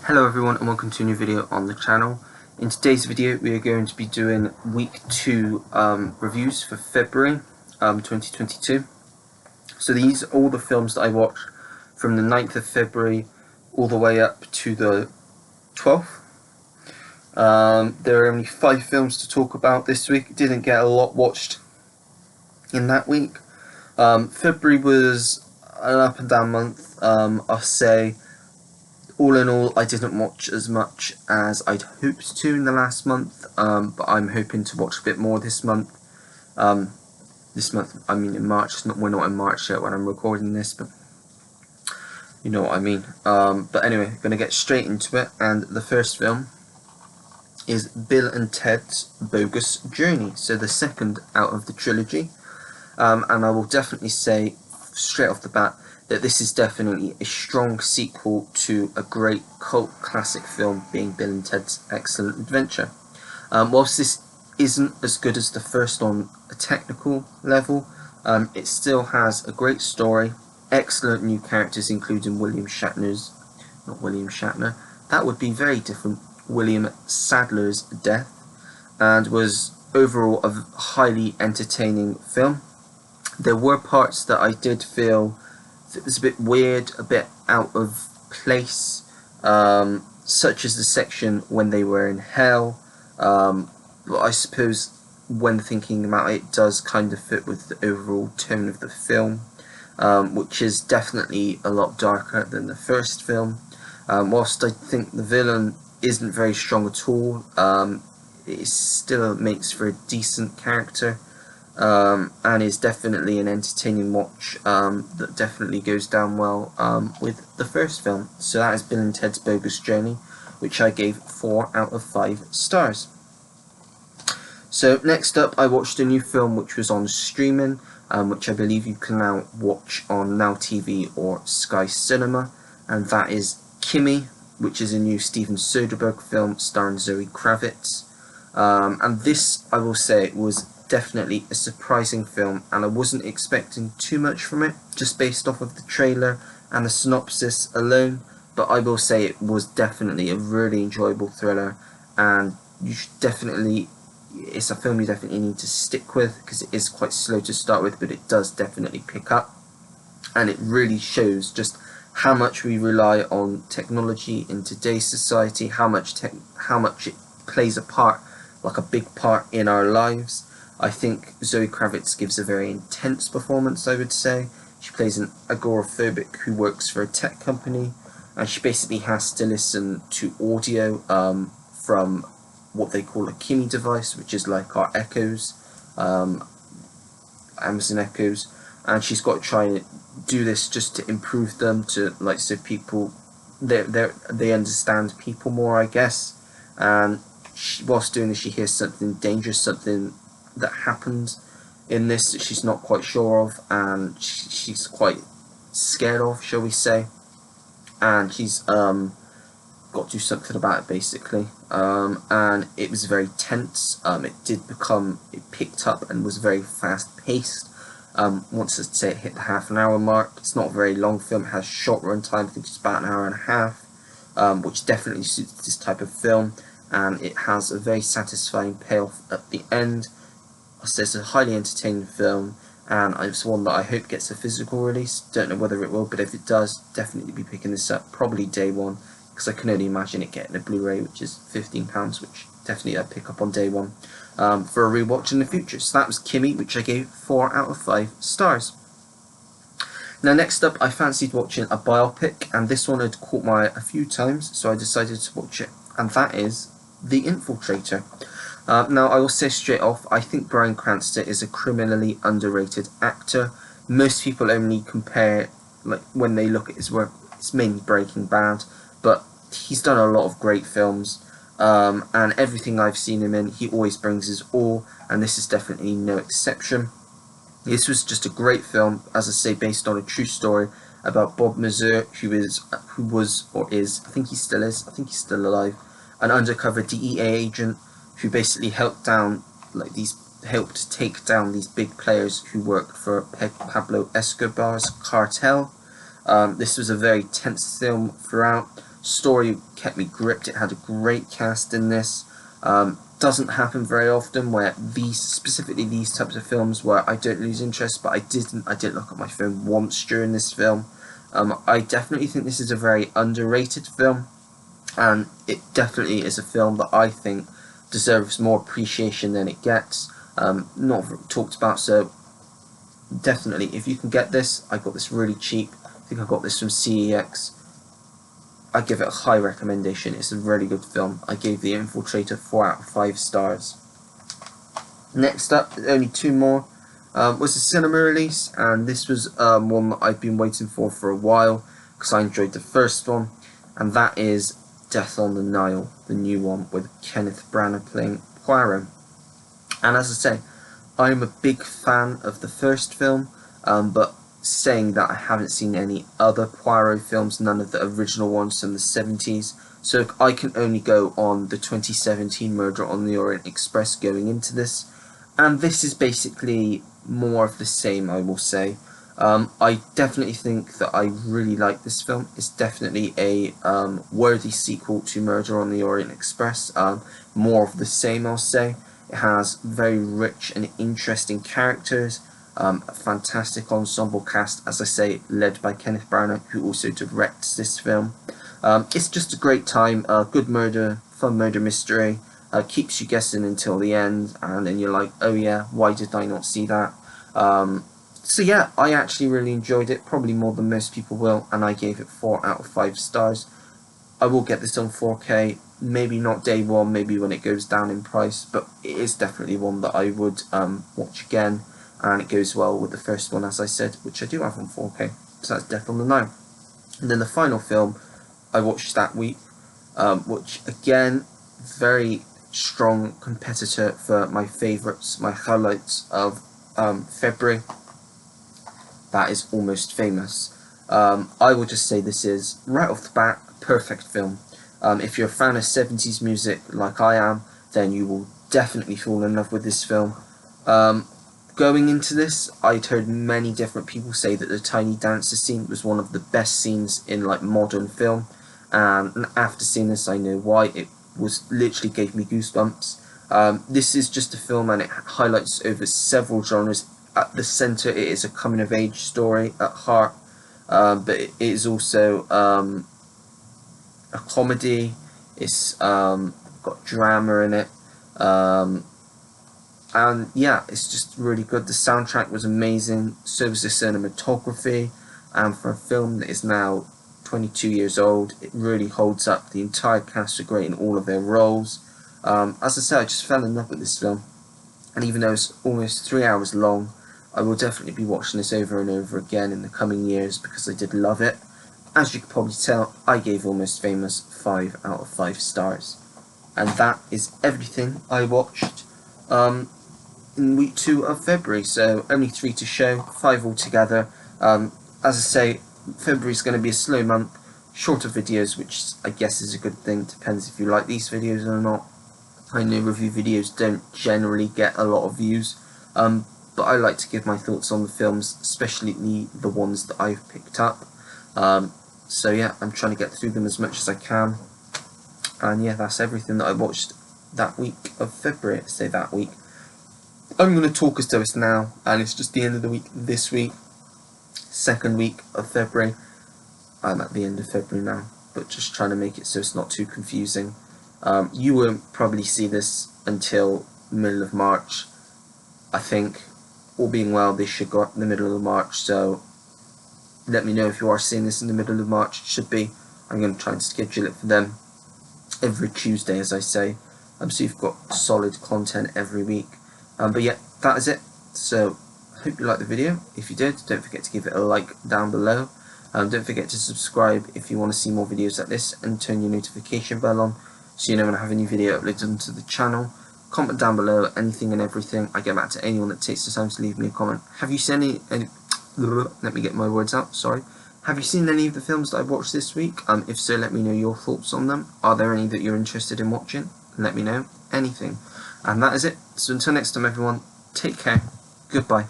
Hello everyone and welcome to a new video on the channel. In today's video we are going to be doing week 2 reviews for February 2022. So these are all the films that I watched from the 9th of February all the way up to the 12th. There are only 5 films to talk about this week. Didn't get a lot watched in that week. February was an up and down month. I'll say all in all, I didn't watch as much as I'd hoped to in the last month, but I'm hoping to watch a bit more this month. I mean in March. We're not in March yet when I'm recording this, but you know what I mean. But anyway, going to get straight into it, and the first film is Bill and Ted's Bogus Journey, so the second out of the trilogy, and I will definitely say straight off the bat that this is definitely a strong sequel to a great cult classic film, being Bill and Ted's Excellent Adventure. Whilst this isn't as good as the first on a technical level, it still has a great story, excellent new characters including William Sadler's death, and was overall a highly entertaining film. There were parts that I did feel it was a bit weird, a bit out of place, such as the section when they were in hell, but I suppose when thinking about it, it does kind of fit with the overall tone of the film, which is definitely a lot darker than the first film. Whilst I think the villain isn't very strong at all, it still makes for a decent character, and is definitely an entertaining watch that definitely goes down well with the first film. So that is Bill and Ted's Bogus Journey, which I gave 4 out of 5 stars. So next up, I watched a new film which was on streaming, which I believe you can now watch on Now TV or Sky Cinema, and that is Kimi, which is a new Steven Soderbergh film starring Zoe Kravitz. And this, I will say, was definitely a surprising film, and I wasn't expecting too much from it just based off of the trailer and the synopsis alone, but I will say it was definitely a really enjoyable thriller, and you should definitely, it's a film you definitely need to stick with because it is quite slow to start with, but it does definitely pick up, and it really shows just how much we rely on technology in today's society, how much it plays a part, like a big part in our lives. I think Zoe Kravitz gives a very intense performance, I would say. She plays an agoraphobic who works for a tech company, and she basically has to listen to audio from what they call a Kimi device, which is like our Echoes, Amazon Echoes, and she's got to try and do this just to improve them, to like, so people they understand people more, I guess. And whilst doing this, she hears something dangerous, something that happens in this that she's not quite sure of, and she's quite scared of, shall we say, and she's got to do something about it, basically. And it was very tense. It picked up and was very fast paced. Once I'd say it hit the half-an-hour mark. It's not a very long film. It has short run time. I think it's about an hour and a half, which definitely suits this type of film, and it has a very satisfying payoff at the end. So it's a highly entertaining film, and it's one that I hope gets a physical release. Don't know whether it will, but if it does, definitely be picking this up, probably day one, because I can only imagine it getting a Blu-ray, which is £15, which definitely I'd pick up on day one for a rewatch in the future. So that was Kimi, which I gave 4 out of 5 stars. Now next up, I fancied watching a biopic, and this one had caught my eye a few times, so I decided to watch it, and that is The Infiltrator. Now, I will say straight off, I think Bryan Cranston is a criminally underrated actor. Most people only compare, like, when they look at his work, it's mainly Breaking Bad, but he's done a lot of great films, and everything I've seen him in, he always brings his all, and this is definitely no exception. This was just a great film, as I say, based on a true story about Bob Mazur, who was, or is, I think he still is, I think he's still alive, an undercover DEA agent who basically helped take down these big players who worked for Pablo Escobar's cartel. This was a very tense film throughout, Story kept me gripped. It had a great cast in this. Doesn't happen very often where specifically these types of films where I don't lose interest, but I did look at my phone once during this film. I definitely think this is a very underrated film, and it definitely is a film that I think deserves more appreciation than it gets. Not talked about, so definitely, if you can get this, I got this really cheap. I think I got this from CEX. I give it a high recommendation. It's a really good film. I gave The Infiltrator 4 out of 5 stars. Next up, only two more, was a cinema release, and this was one that I've been waiting for a while because I enjoyed the first one, and that is Death on the Nile, the new one with Kenneth Branagh playing Poirot. And as I say, I'm a big fan of the first film, but saying that, I haven't seen any other Poirot films, none of the original ones from the 70s, so I can only go on the 2017 Murder on the Orient Express going into this, and this is basically more of the same, I will say. I definitely think that I really like this film. It's definitely a worthy sequel to Murder on the Orient Express. More of the same, I'll say. It has very rich and interesting characters, a fantastic ensemble cast, as I say, led by Kenneth Branagh, who also directs this film. It's just a great time, good murder, fun murder mystery, keeps you guessing until the end, and then you're like, oh yeah, why did I not see that? So yeah, I actually really enjoyed it, probably more than most people will, and I gave it 4 out of 5 stars. I will get this on 4K, maybe not day one, maybe when it goes down in price, but it is definitely one that I would watch again, and it goes well with the first one, as I said, which I do have on 4K, so that's Death on the Nile. And then the final film I watched that week, which again, very strong competitor for my favourites, my highlights of February. That is Almost Famous. I will just say this is, right off the bat, a perfect film. If you're a fan of 70s music like I am, then you will definitely fall in love with this film. Going into this, I'd heard many different people say that the Tiny Dancer scene was one of the best scenes in like modern film, and after seeing this I know why. It was literally gave me goosebumps. This is just a film and it highlights over several genres. At the centre it is a coming of age story at heart, but it is also a comedy. It's got drama in it, and yeah, it's just really good. The soundtrack was amazing, so was the cinematography, and for a film that is now 22 years old, it really holds up. The entire cast are great in all of their roles. As I said, I just fell in love with this film, and even though it's almost 3 hours long, I will definitely be watching this over and over again in the coming years because I did love it. As you can probably tell, I gave Almost Famous 5 out of 5 stars. And that is everything I watched in week 2 of February. So only 3 to show, 5 altogether. As I say, February is going to be a slow month, shorter videos, which I guess is a good thing. Depends if you like these videos or not. I know review videos don't generally get a lot of views, but I like to give my thoughts on the films, especially the ones that I've picked up. So yeah, I'm trying to get through them as much as I can. And yeah, that's everything that I watched that week of February. I say that week. I'm going to talk as though it's now, and it's just the end of the week this week. Second week of February. I'm at the end of February now, but just trying to make it so it's not too confusing. You won't probably see this until middle of March. I think, all being well, this should go up in the middle of March, so let me know if you are seeing this in the middle of March. It should be. I'm going to try and schedule it for them every Tuesday, as I say, so you've got solid content every week. But yeah, that is it. So I hope you liked the video. If you did, don't forget to give it a like down below. Don't forget to subscribe if you want to see more videos like this, and turn your notification bell on so you know when I have a new video uploaded onto the channel. Comment down below anything and everything. I get back to anyone that takes the time to leave me a comment. Have you seen any let me get my words out, sorry. Have you seen any of the films that I've watched this week? If so, let me know your thoughts on them. Are there any that you're interested in watching? Let me know. Anything. And that is it. So until next time, everyone, take care. Goodbye.